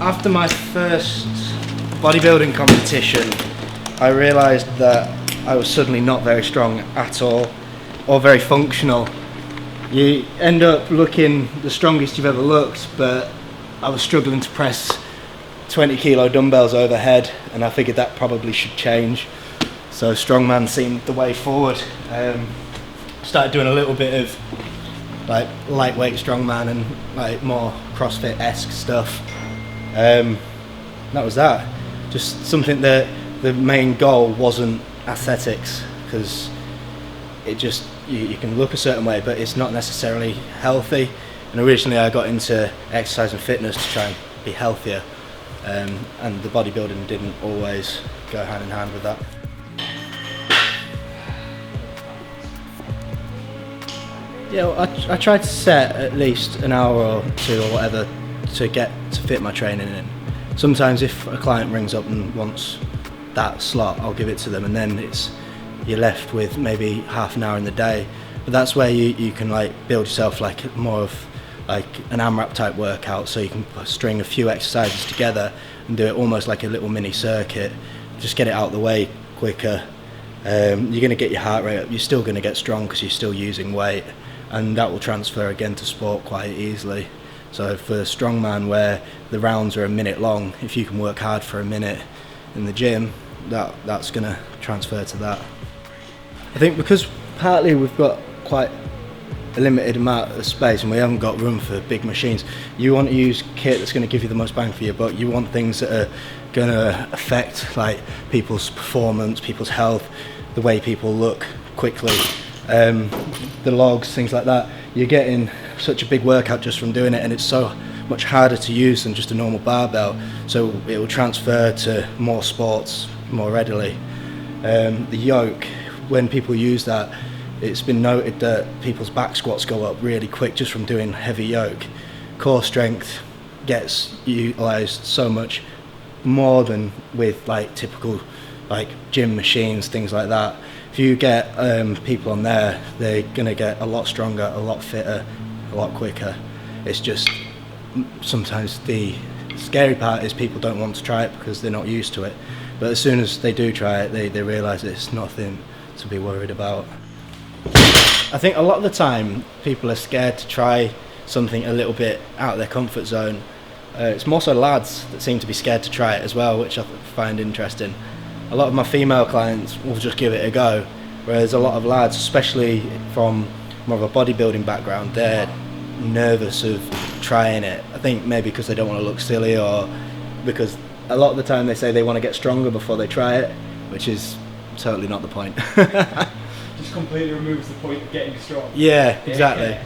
After my first bodybuilding competition, I realised that I was suddenly not very strong at all, or very functional. You end up looking the strongest you've ever looked, but I was struggling to press 20 kilo dumbbells overhead, and I figured that probably should change. So Strongman seemed the way forward. Started doing a little bit of like lightweight strongman and like more CrossFit-esque stuff. That was that. Just something that the main goal wasn't aesthetics, because it just you can look a certain way, but it's not necessarily healthy. And originally I got into exercise and fitness to try and be healthier, and the bodybuilding didn't always go hand in hand with that. Yeah, well, I try to set at least an hour or two or whatever to fit my training in. Sometimes if a client rings up and wants that slot, I'll give it to them, and then you're left with maybe half an hour in the day. But that's where you can like build yourself like more of like an AMRAP type workout, so you can string a few exercises together and do it almost like a little mini circuit. Just get it out of the way quicker. You're going to get your heart rate up. You're still going to get strong because you're still using weight, and that will transfer again to sport quite easily. So for strongman, where the rounds are a minute long, if you can work hard for a minute in the gym, that's going to transfer to that. I think because partly we've got quite a limited amount of space and we haven't got room for big machines, you want to use kit that's going to give you the most bang for your buck. You want things that are going to affect like people's performance, people's health, the way people look quickly, the logs, things like that. You're getting such a big workout just from doing it, and it's so much harder to use than just a normal barbell, so it will transfer to more sports more readily. The yoke, when people use that, it's been noted that people's back squats go up really quick just from doing heavy yoke. Core strength gets utilised so much more than with like typical like gym machines, things like that. If you get people on there, they're going to get a lot stronger, a lot fitter, a lot quicker. It's just sometimes the scary part is people don't want to try it because they're not used to it. But as soon as they do try it, they realise it's nothing to be worried about. I think a lot of the time people are scared to try something a little bit out of their comfort zone. It's more so lads that seem to be scared to try it as well, which I find interesting. A lot of my female clients will just give it a go, whereas a lot of lads, especially from more of a bodybuilding background, they're nervous of trying it. I think maybe because they don't want to look silly, or because a lot of the time they say they want to get stronger before they try it, which is totally not the point. Just completely removes the point of getting strong. Yeah, exactly.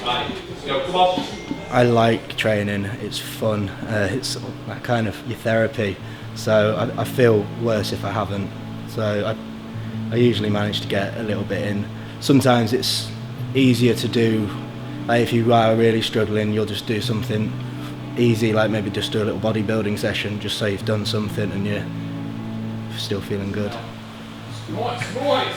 Right, let's go, come on. I like training, it's fun, it's kind of your therapy, so I feel worse if I haven't, so I usually manage to get a little bit in. Sometimes it's easier to do, like if you are really struggling, you'll just do something easy, like maybe just do a little bodybuilding session, just so you've done something and you're still feeling good. Nice, nice.